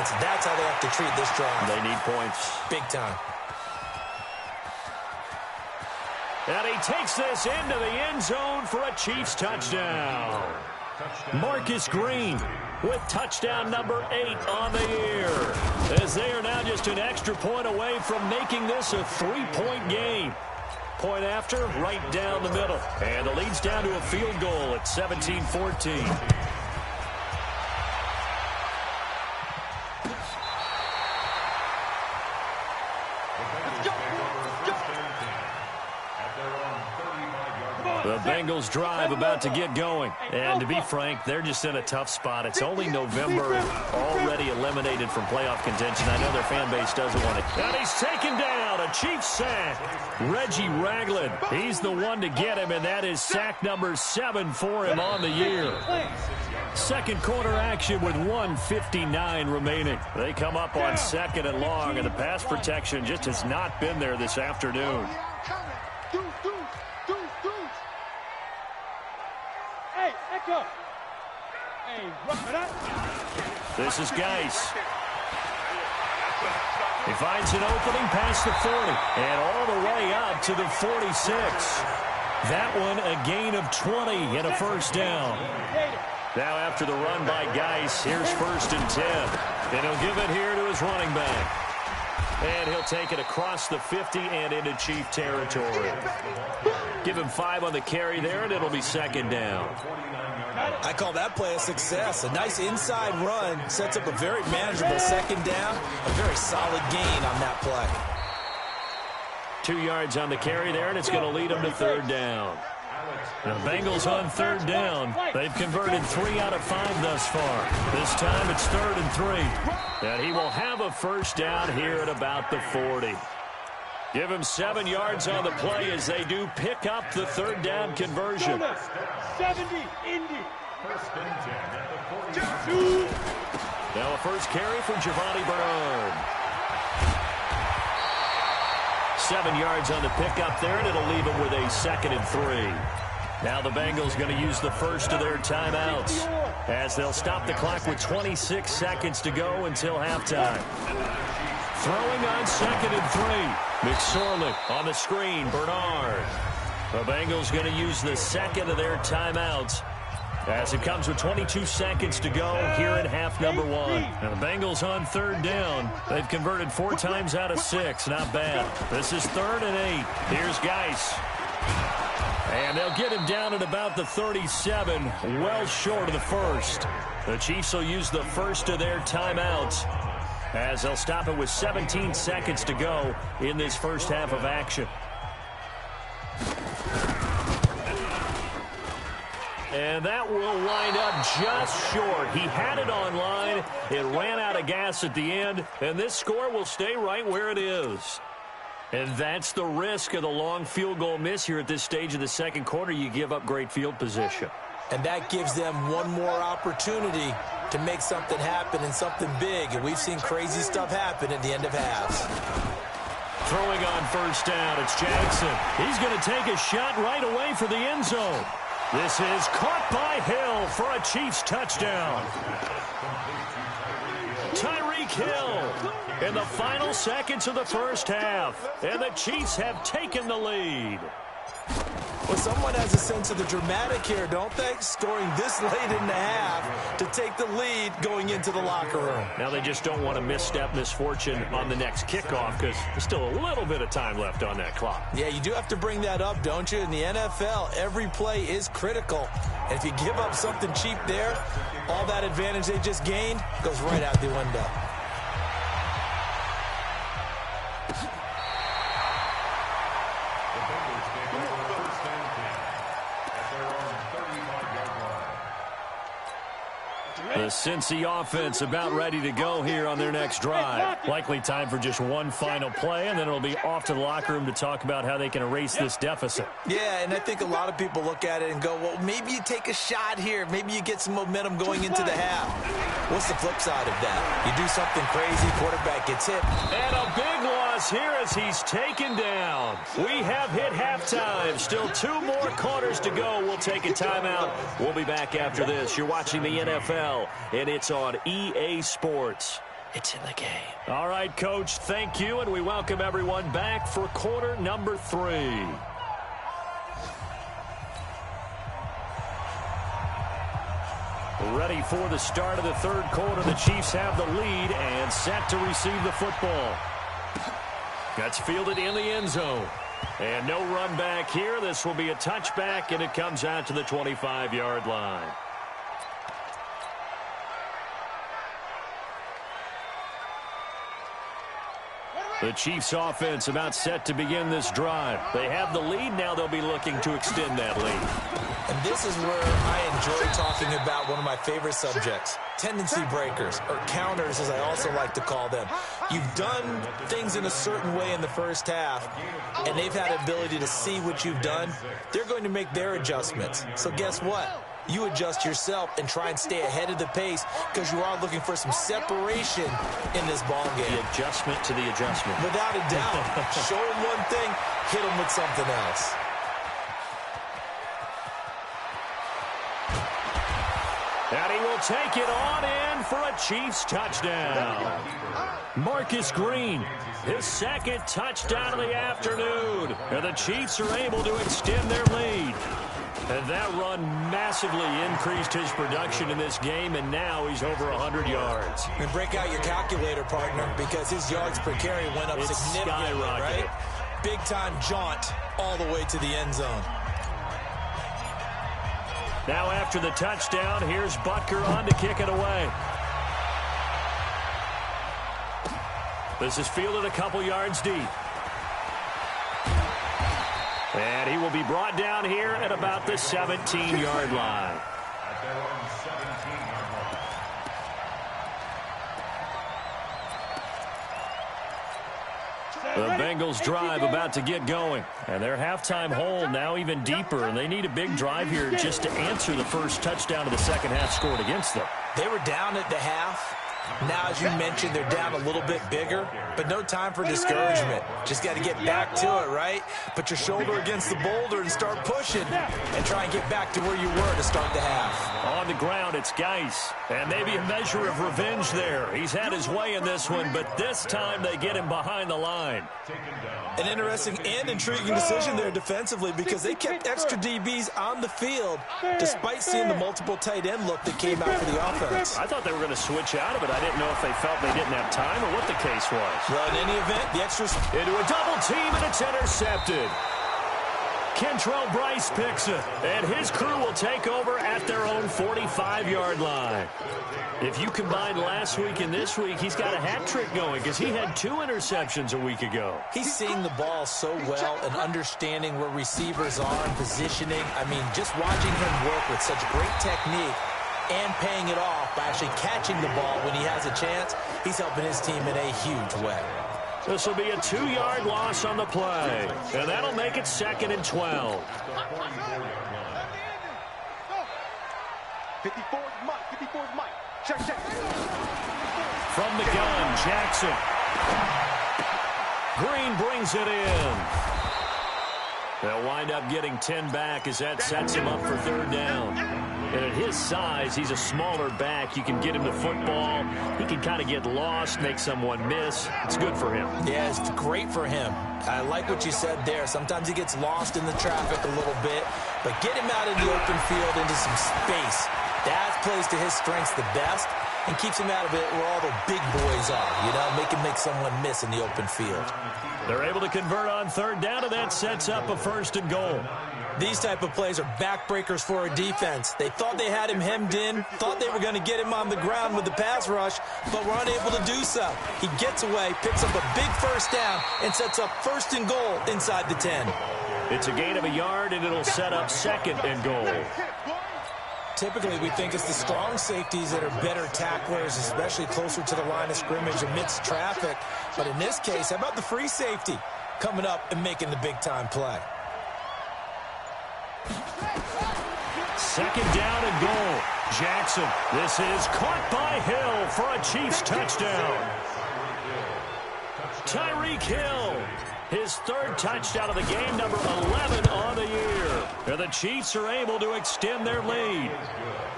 defense. That's how they have to treat this drive. They need points. Big time. And he takes this into the end zone for a Chiefs touchdown. Marcus Green with touchdown number 8 on the year, as they are now just an extra point away from making this a 3-point game. Point after, right down the middle. And the lead's down to a field goal at 17-14. The Bengals drive about to get going. And to be frank, they're just in a tough spot. It's only November and already eliminated from playoff contention. I know their fan base doesn't want it. And he's taken down. A Chiefs sack. Reggie Ragland. He's the one to get him, and that is sack number 7 for him on the year. Second quarter action with 1:59 remaining. They come up on 2nd and long, and the pass protection just has not been there this afternoon. This is Geis. He finds an opening past the 40 and all the way up to the 46. That one a gain of 20 and a first down. Now after the run by Geis, here's 1st and 10. And he'll give it here to his running back. And he'll take it across the 50 and into Chief territory. Give him 5 on the carry there, and it'll be 2nd down. I call that play a success. A nice inside run sets up a very manageable 2nd down. A very solid gain on that play. 2 yards on the carry there, and it's going to lead them to 3rd down. The Bengals on 3rd down. They've converted 3 out of 5 thus far. This time it's 3rd and 3. And he will have a first down here at about the 40. Give him 7 yards on the play as they do pick up the 3rd down conversion. 70, Indy. Now a first carry from Giovanni Bernard. 7 yards on the pickup there, and it'll leave him with a 2nd and 3. Now the Bengals going to use the first of their timeouts as they'll stop the clock with 26 seconds to go until halftime. Throwing on 2nd and 3. McSorley on the screen. Bernard. The Bengals going to use the 2nd of their timeouts as it comes with 22 seconds to go here in half number 1. And the Bengals on 3rd down. They've converted 4 times out of 6. Not bad. This is 3rd and 8. Here's Geis. And they'll get him down at about the 37, well short of the first. The Chiefs will use the first of their timeouts as they'll stop it with 17 seconds to go in this first half of action. And that will wind up just short. He had it on line. It ran out of gas at the end, and this score will stay right where it is. And that's the risk of the long field goal miss here at this stage of the second quarter. You give up great field position. And that gives them one more opportunity to make something happen and something big. And we've seen crazy stuff happen at the end of halves. Throwing on first down, it's Jackson. He's going to take a shot right away for the end zone. This is caught by Hill for a Chiefs touchdown. Tyreek Hill in the final seconds of the first half. And the Chiefs have taken the lead. Well, someone has a sense of the dramatic here, don't they? Scoring this late in the half to take the lead going into the locker room. Now they just don't want to misstep misfortune on the next kickoff because there's still a little bit of time left on that clock. Yeah, you do have to bring that up, don't you? In the NFL, every play is critical. And if you give up something cheap there, all that advantage they just gained goes right out the window. The Cincy offense about ready to go here on their next drive. Likely time for just one final play, and then it'll be off to the locker room to talk about how they can erase this deficit. Yeah, and I think a lot of people look at it and go, well, maybe you take a shot here. Maybe you get some momentum going into the half. What's the flip side of that? You do something crazy, quarterback gets hit. And a big loss here as he's taken down. We have hit halftime. Still 2 more quarters to go. We'll take a timeout. We'll be back after this. You're watching the NFL, and it's on EA Sports. It's in the game. All right, Coach, thank you, and we welcome everyone back for quarter number 3. Ready for the start of the third quarter. The Chiefs have the lead and set to receive the football. That's fielded in the end zone. And no run back here. This will be a touchback, and it comes out to the 25-yard line. The Chiefs offense about set to begin this drive. They have the lead. Now they'll be looking to extend that lead. And this is where I enjoy talking about one of my favorite subjects, tendency breakers, or counters as I also like to call them. You've done things in a certain way in the first half, and they've had the ability to see what you've done. They're going to make their adjustments. So guess what? You adjust yourself and try and stay ahead of the pace because you are looking for some separation in this ball game. The adjustment to the adjustment. Without a doubt. Show them one thing, hit them with something else. And he will take it on in for a Chiefs touchdown. Marcus Green, his second touchdown of the afternoon. And the Chiefs are able to extend their lead. And that run massively increased his production in this game, and now he's over 100 yards. And break out your calculator, partner, because his yards per carry went up significantly, right? Big-time jaunt all the way to the end zone. Now after the touchdown, here's Butker on to kick it away. This is fielded a couple yards deep. And he will be brought down here at about the 17-yard line. The Bengals drive about to get going. And their halftime hole now even deeper. And they need a big drive here just to answer the first touchdown of the second half scored against them. They were down at the half. Now, as you mentioned, they're down a little bit bigger, but no time for discouragement. Just got to get back to it, right? Put your shoulder against the boulder and start pushing and try and get back to where you were to start the half. On the ground, it's Geis. And maybe a measure of revenge there. He's had his way in this one, but this time they get him behind the line. An interesting and intriguing decision there defensively because they kept extra DBs on the field despite seeing the multiple tight end look that came out for the offense. I thought they were going to switch out of it. I didn't know if they felt they didn't have time or what the case was. Well, in any event, the extras into a double team, and it's intercepted. Kentrell Bryce picks it, and his crew will take over at their own 45-yard line. If you combine last week and this week, he's got a hat trick going because he had 2 interceptions a week ago. He's seeing the ball so well and understanding where receivers are and positioning. I mean, just watching him work with such great technique and paying it off by actually catching the ball when he has a chance, he's helping his team in a huge way. This will be a 2-yard loss on the play, and that'll make it 2nd and 12. 54 is Mike. 54 is Mike. Check. From the gun, Jackson. Green brings it in. They'll wind up getting 10 back as that sets him up for 3rd down. And at his size, he's a smaller back. You can get him the football. He can kind of get lost, make someone miss. It's good for him. Yeah, it's great for him. I like what you said there. Sometimes he gets lost in the traffic a little bit, but get him out in the open field into some space. That plays to his strengths the best and keeps him out of it where all the big boys are, you know, make someone miss in the open field. They're able to convert on 3rd down, and that sets up a 1st and goal. These type of plays are backbreakers for a defense. They thought they had him hemmed in, thought they were going to get him on the ground with the pass rush, but were unable to do so. He gets away, picks up a big 1st down, and sets up 1st and goal inside the 10. It's a gain of a yard, and it'll set up 2nd and goal. Typically, we think it's the strong safeties that are better tacklers, especially closer to the line of scrimmage amidst traffic. But in this case, how about the free safety coming up and making the big-time play? 2nd down and goal. Jackson. This is caught by Hill for a Chiefs touchdown. Tyreek Hill. His third touchdown of the game, number 11 on the year. And the Chiefs are able to extend their lead.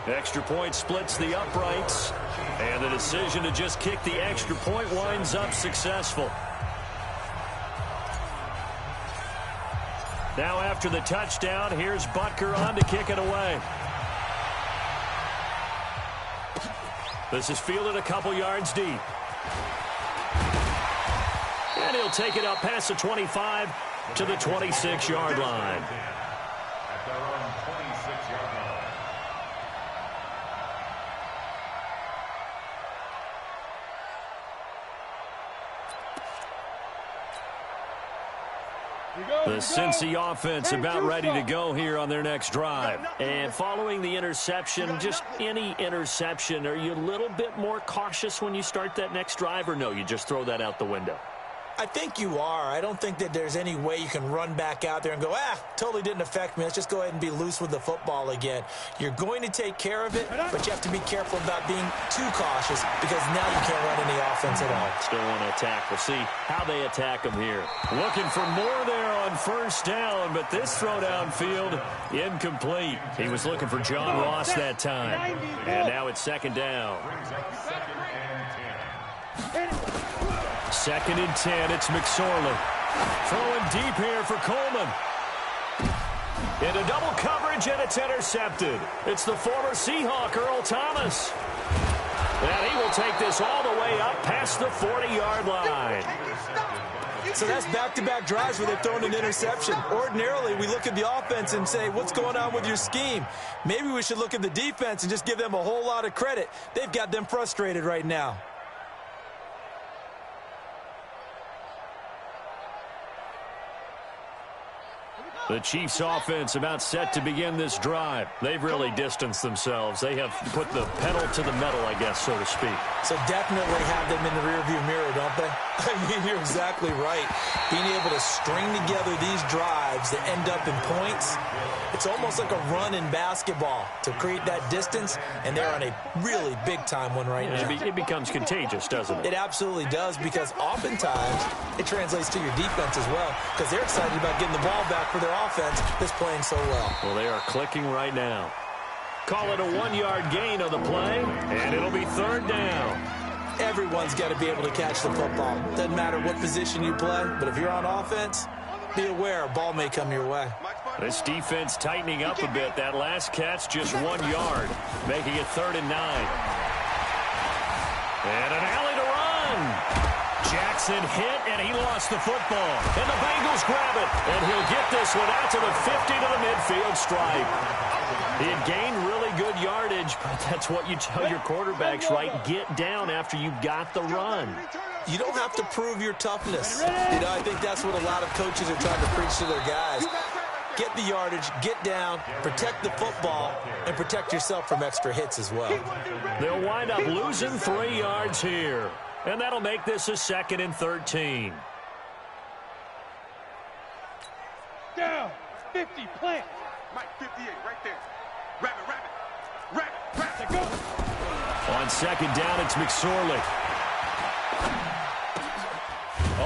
Extra point splits the uprights. And the decision to just kick the extra point winds up successful. Now after the touchdown, here's Butker on to kick it away. This is fielded a couple yards deep. And he'll take it up past the 25 to the 26-yard line. At their own 26-yard line. The Cincy offense about ready to go here on their next drive. And following the interception, just any interception, are you a little bit more cautious when you start that next drive, or no, you just throw that out the window? I think you are. I don't think that there's any way you can run back out there and go, totally didn't affect me. Let's just go ahead and be loose with the football again. You're going to take care of it, but you have to be careful about being too cautious because now you can't run any offense at all. Still want to attack. We'll see how they attack them here. Looking for more there on first down, but this throw downfield incomplete. He was looking for John Ross that time. And now it's second down. Second and 10, it's McSorley. Throwing deep here for Coleman. Into double coverage, and it's intercepted. It's the former Seahawk, Earl Thomas. And he will take this all the way up past the 40-yard line. So that's back-to-back drives where they've thrown an interception. Ordinarily, we look at the offense and say, what's going on with your scheme? Maybe we should look at the defense and just give them a whole lot of credit. They've got them frustrated right now. The Chiefs offense about set to begin this drive. They've really distanced themselves. They have put the pedal to the metal, I guess, so to speak. So definitely have them in the rearview mirror, don't they? I mean, you're exactly right. Being able to string together these drives that end up in points, it's almost like a run in basketball to create that distance, and they're on a really big-time one right now. It becomes contagious, doesn't it? It absolutely does, because oftentimes it translates to your defense as well, because they're excited about getting the ball back for their offense that's playing so well. Well, they are clicking right now. Call it a 1-yard gain on the play, and it'll be third down. Everyone's got to be able to catch the football. Doesn't matter what position you play, but if you're on offense, be aware a ball may come your way. This defense tightening up a bit. That last catch just 1 yard, making it 3rd and 9. And an alley to run. Jackson hit, and he lost the football. And the Bengals grab it, and he'll get this one out to the 50 to the midfield stripe. He had gained really good yardage, but that's what you tell your quarterbacks, right? Get down after you got the run. You don't have to prove your toughness. I think that's what a lot of coaches are trying to preach to their guys. Get the yardage, get down, protect the football, and protect yourself from extra hits as well. They'll wind up losing 3 yards here, and that'll make this a 2nd and 13. Down, 50, plant. Mike, 58, right there. Rabbit, go. On 2nd down, it's McSorley.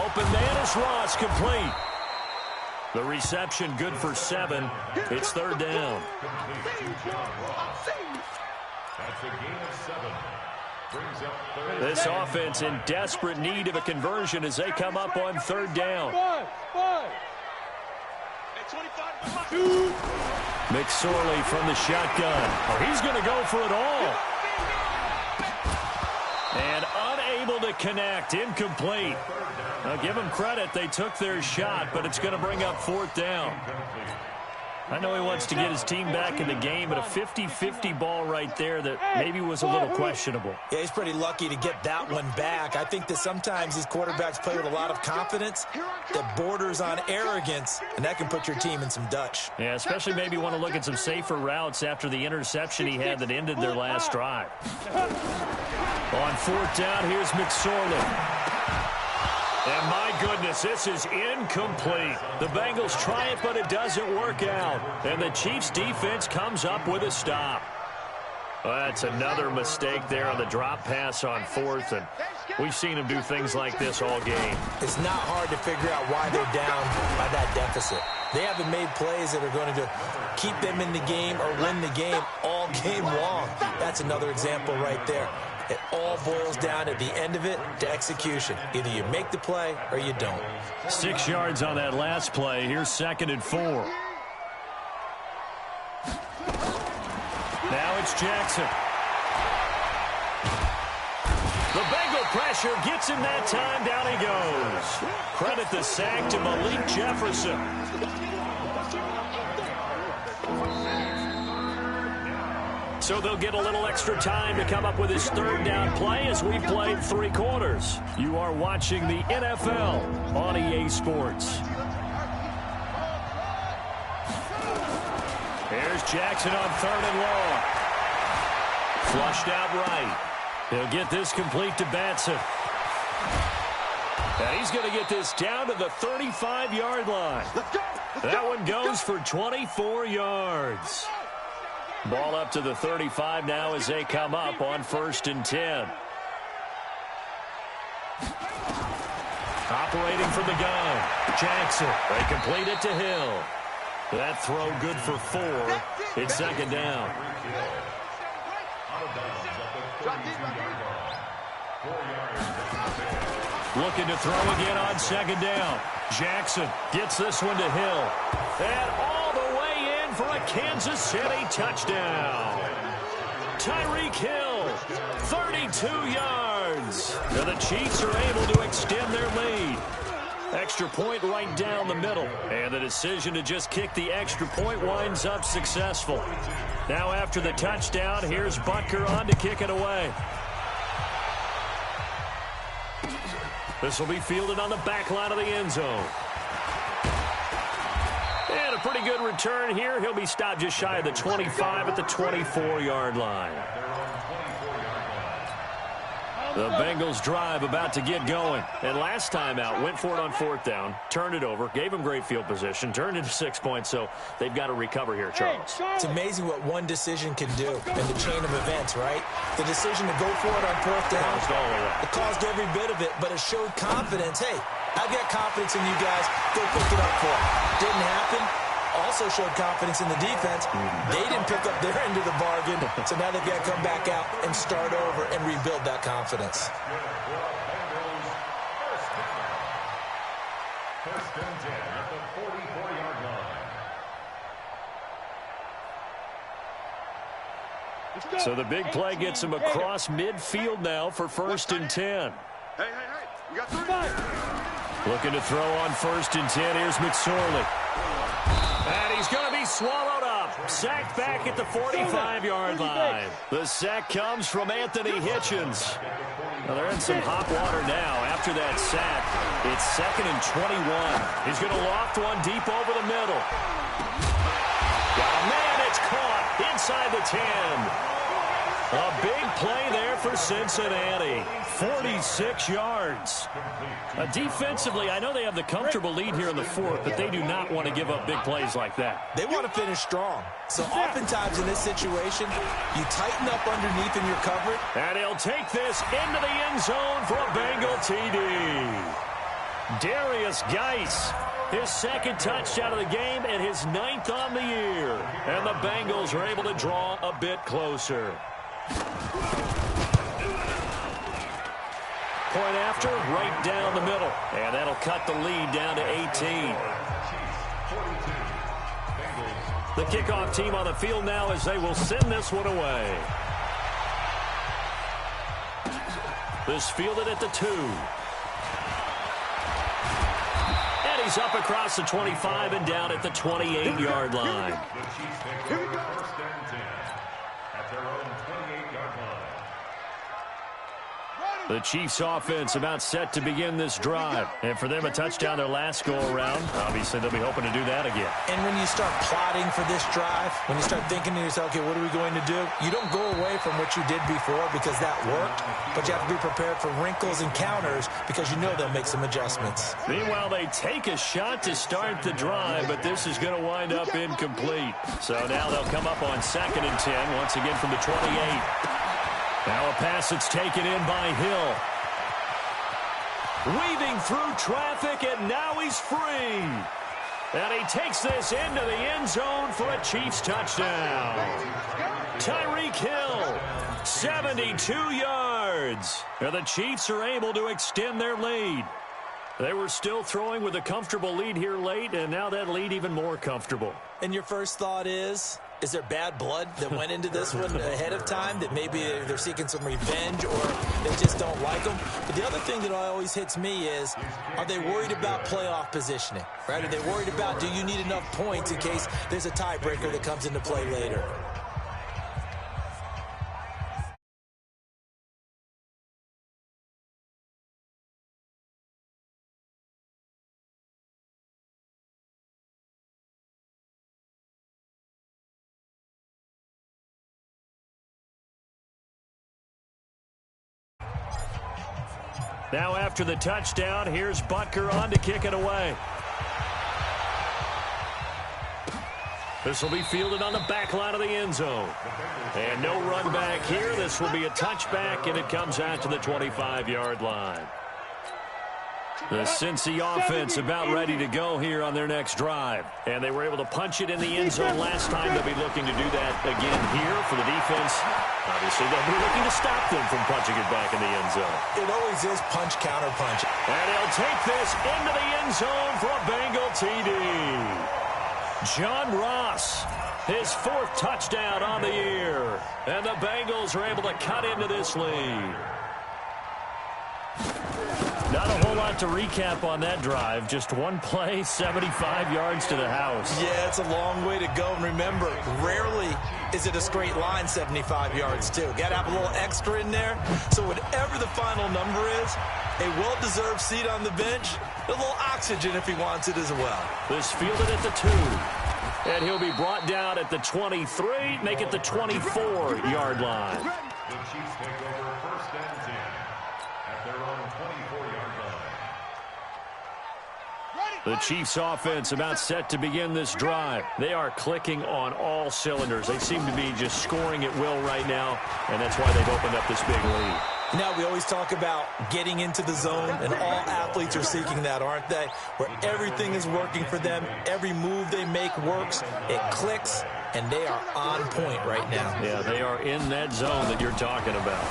Open man is Ross, complete. The reception good for 7. It's 3rd down. That's a gain of 7. Brings up 3rd. This offense in desperate need of a conversion as they come up on 3rd down. McSorley from the shotgun. Oh, he's going to go for it all. And unable to connect. Incomplete. Now, give them credit. They took their shot, but it's going to bring up 4th down. I know he wants to get his team back in the game, but a 50-50 ball right there that maybe was a little questionable. Yeah, he's pretty lucky to get that one back. I think that sometimes these quarterbacks play with a lot of confidence that borders on arrogance, and that can put your team in some Dutch. Yeah, especially maybe want to look at some safer routes after the interception he had that ended their last drive. On 4th down, here's McSorley. And my goodness, this is incomplete. The Bengals try it, but it doesn't work out. And the Chiefs defense comes up with a stop. Well, that's another mistake there on the drop pass on fourth, and we've seen him do things like this all game. It's not hard to figure out why they're down by that deficit. They haven't made plays that are going to keep them in the game or win the game all game long. That's another example right there. It all boils down at the end of it to execution. Either you make the play or you don't. 6 yards on that last play. Here's 2nd and 4. Now it's Jackson. The Bengal pressure gets him that time. Down he goes. Credit the sack to Malik Jefferson. So they'll get a little extra time to come up with his 3rd down play as we played 3 quarters. You are watching the NFL on EA Sports. Here's Jackson on 3rd and long. Flushed out right. He'll get this complete to Batson. And he's going to get this down to the 35-yard line. That one goes for 24 yards. Ball up to the 35 now as they come up on 1st and 10. Operating from the gun. Jackson. They complete it to Hill. That throw good for 4. It's 2nd down. Looking to throw again on 2nd down. Jackson gets this one to Hill. And all the way in for a Kansas City touchdown. Tyreek Hill, 32 yards. Now the Chiefs are able to extend their lead. Extra point right down the middle. And the decision to just kick the extra point winds up successful. Now after the touchdown, here's Butker on to kick it away. This will be fielded on the back line of the end zone. And a pretty good return here. He'll be stopped just shy of the 25 at the 24-yard line. The Bengals drive about to get going. And last time out, went for it on 4th down, turned it over, gave them great field position, turned into 6 points, so they've got to recover here, Charles. It's amazing what one decision can do in the chain of events, right? The decision to go for it on 4th down, it caused every bit of it, but it showed confidence. Hey, I've got confidence in you guys. Go pick it up for it. Didn't happen. Also showed confidence in the defense. They didn't pick up their end of the bargain, so now they've got to come back out and start over and rebuild that confidence. First and 10 at the 44-yard line. So the big play gets him across midfield now for 1st and 10. Hey, we got 3. Looking to throw on 1st and 10. Here's McSorley. And he's going to be swallowed up. Sacked back at the 45-yard line. The sack comes from Anthony Hitchens. Well, they're in some hot water now after that sack. It's 2nd and 21. He's going to loft one deep over the middle. Oh, man, it's caught inside the 10. A big play there for Cincinnati. 46 yards. Defensively, I know they have the comfortable lead here in the 4th, but they do not want to give up big plays like that. They want to finish strong. So oftentimes in this situation, you tighten up underneath in your coverage. And he'll take this into the end zone for a Bengal TD. Darius Geis, his 2nd touchdown of the game and his 9th on the year. And the Bengals are able to draw a bit closer. Point after, right down the middle. And that'll cut the lead down to 18. The kickoff team on the field now as they will send this one away. This fielded at the 2. And he's up across the 25 and down at the 28-yard line. Here we go. First and 10 at their own 28-yard line. The Chiefs offense about set to begin this drive. And for them, a touchdown their last go-around. Obviously, they'll be hoping to do that again. And when you start plotting for this drive, when you start thinking to yourself, okay, what are we going to do? You don't go away from what you did before because that worked, but you have to be prepared for wrinkles and counters because you know they'll make some adjustments. Meanwhile, they take a shot to start the drive, but this is going to wind up incomplete. So now they'll come up on 2nd and 10, once again from the 28. Now a pass that's taken in by Hill. Weaving through traffic, and now he's free. And he takes this into the end zone for a Chiefs touchdown. Tyreek Hill, 72 yards. And the Chiefs are able to extend their lead. They were still throwing with a comfortable lead here late, and now that lead even more comfortable. And your first thought is there bad blood that went into this one ahead of time, that maybe they're seeking some revenge or they just don't like them? But the other thing that always hits me is, are they worried about playoff positioning, right? Are they worried about, do you need enough points in case there's a tiebreaker that comes into play later? Now after the touchdown, here's Butker on to kick it away. This will be fielded on the back line of the end zone. And no run back here. This will be a touchback, and it comes out to the 25-yard line. The Cincy offense about ready to go here on their next drive. And they were able to punch it in the end zone last time. They'll be looking to do that again here for the defense. Obviously, they'll be looking to stop them from punching it back in the end zone. It always is punch, counter punch. And he'll take this into the end zone for a Bengal TD. John Ross, his 4th touchdown on the year. And the Bengals are able to cut into this lead. Not a whole lot to recap on that drive. Just one play, 75 yards to the house. Yeah, it's a long way to go. And remember, rarely is it a straight line 75 yards, too. Got to have a little extra in there. So whatever the final number is, a well-deserved seat on the bench, a little oxygen if he wants it as well. This fielded at the 2. And he'll be brought down at the 23, make it the 24-yard line. The Chiefs take over 1st and 10 at their own 24-yard line. The Chiefs offense about set to begin this drive. They are clicking on all cylinders. They seem to be just scoring at will right now, and that's why they've opened up this big lead. Now, we always talk about getting into the zone, and all athletes are seeking that, aren't they? Where everything is working for them, every move they make works, it clicks, and they are on point right now. Yeah, they are in that zone that you're talking about.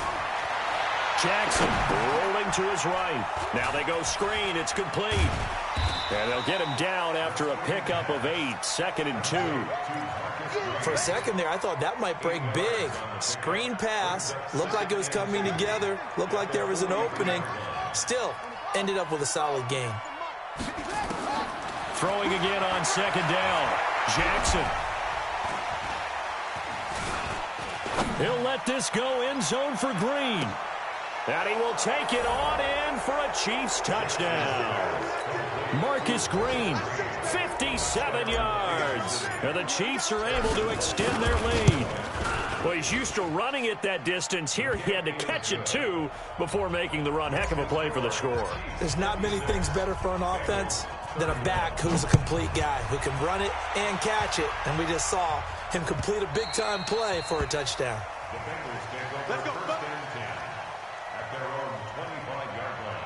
Jackson rolling to his right. Now they go screen. It's complete. And they'll get him down after a pickup of 8, 2nd and 2. For a second there, I thought that might break big. Screen pass. Looked like it was coming together. Looked like there was an opening. Still, ended up with a solid gain. Throwing again on 2nd down. Jackson. He'll let this go end zone for Green. And he will take it on in for a Chiefs touchdown. Marcus Green, 57 yards. And the Chiefs are able to extend their lead. Well, he's used to running it that distance. Here he had to catch it, too, before making the run. Heck of a play for the score. There's not many things better for an offense than a back who's a complete guy, who can run it and catch it. And we just saw him complete a big-time play for a touchdown. The Bengals take over 1st and 10 at their own 25-yard line.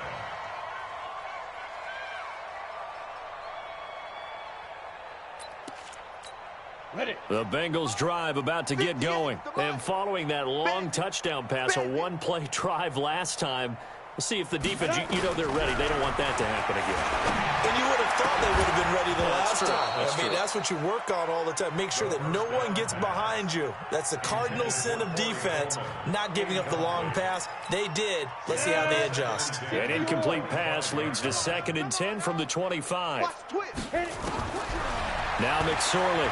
The Bengals drive about to get going. And following that long touchdown pass, a one-play drive last time, we'll see if the defense, you know they're ready. They don't want that to happen again. And you would have thought they would have been ready the last time. That's what you work on all the time. Make sure that no one gets behind you. That's the cardinal sin of defense, not giving up the long pass. They did. Let's see how they adjust. An incomplete pass leads to 2nd and 10 from the 25. Now McSorley.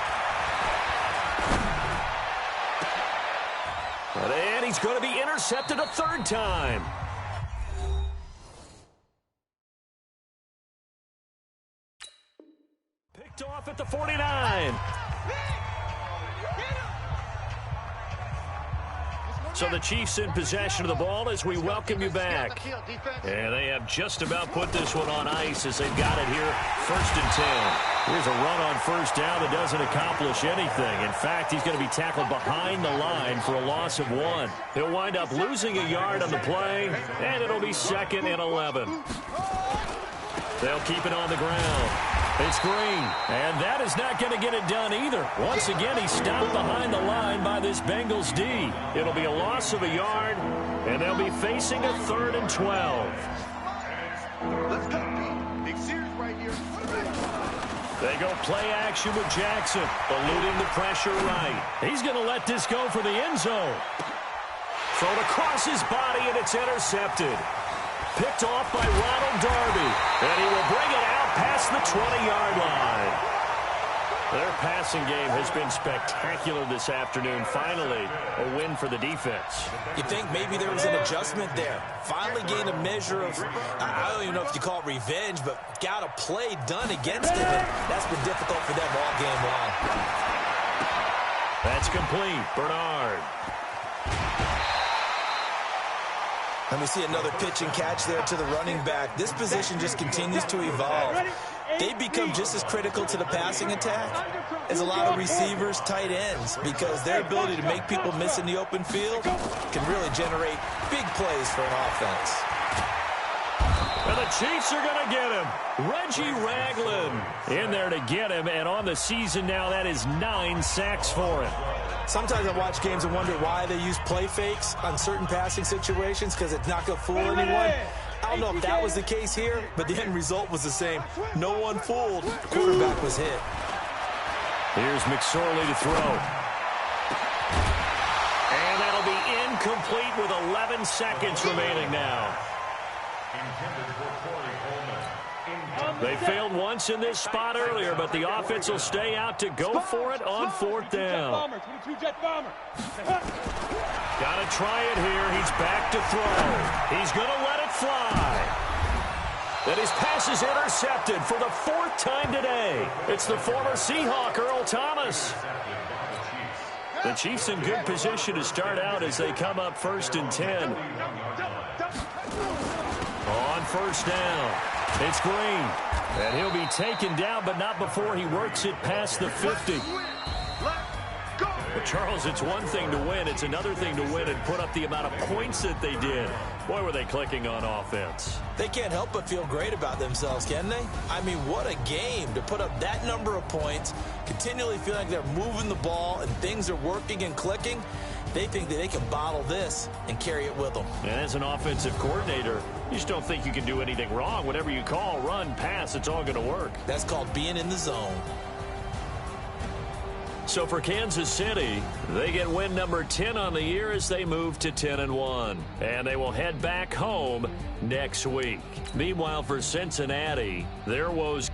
And he's going to be intercepted a 3rd time. Picked off at the 49. So the Chiefs in possession of the ball as we welcome you back. And they have just about put this one on ice as they've got it here, 1st and 10. Here's a run on first down that doesn't accomplish anything. In fact, he's going to be tackled behind the line for a loss of 1. He'll wind up losing a yard on the play, and it'll be 2nd and 11. They'll keep it on the ground. It's Green, and that is not going to get it done either. Once again, he's stopped behind the line by this Bengals D. It'll be a loss of a yard, and they'll be facing a 3rd and 12. Let's go. Big series right here. They go play action with Jackson, eluding the pressure right. He's going to let this go for the end zone. Thrown across his body, and it's intercepted. Picked off by Ronald Darby, and he will bring it out past the 20-yard line. Their passing game has been spectacular this afternoon. Finally, a win for the defense. You think maybe there was an adjustment there. Finally gained a measure of, I don't even know if you call it revenge, but got a play done against him, and that's been difficult for them all game long. That's complete. Bernard. And we see another pitch and catch there to the running back. This position just continues to evolve. They become just as critical to the passing attack as a lot of receivers, tight ends, because their ability to make people miss in the open field can really generate big plays for an offense. And the Chiefs are going to get him. Reggie Ragland in there to get him, and on the season now, that is 9 sacks for him. Sometimes I watch games and wonder why they use play fakes on certain passing situations, because it's not going to fool anyone. I don't know if that was the case here, but the end result was the same. No one fooled. The quarterback was hit. Here's McSorley to throw. And that'll be incomplete with 11 seconds remaining now. They failed once in this spot earlier, but the offense will stay out to go for it on 4th down. Got to try it here. He's back to throw. He's going to let it fly. And his pass is intercepted for the 4th time today. It's the former Seahawk, Earl Thomas. The Chiefs in good position to start out as they come up 1st and 10. On 1st down, it's Green. And he'll be taken down, but not before he works it past the 50. But Charles, it's one thing to win. It's another thing to win and put up the amount of points that they did. Boy, were they clicking on offense. They can't help but feel great about themselves, can they? I mean, what a game to put up that number of points, continually feel like they're moving the ball and things are working and clicking. They think that they can bottle this and carry it with them. And as an offensive coordinator, you just don't think you can do anything wrong. Whatever you call, run, pass, it's all going to work. That's called being in the zone. So for Kansas City, they get win number 10 on the year as they move to 10-1. And they will head back home next week. Meanwhile, for Cincinnati, their woes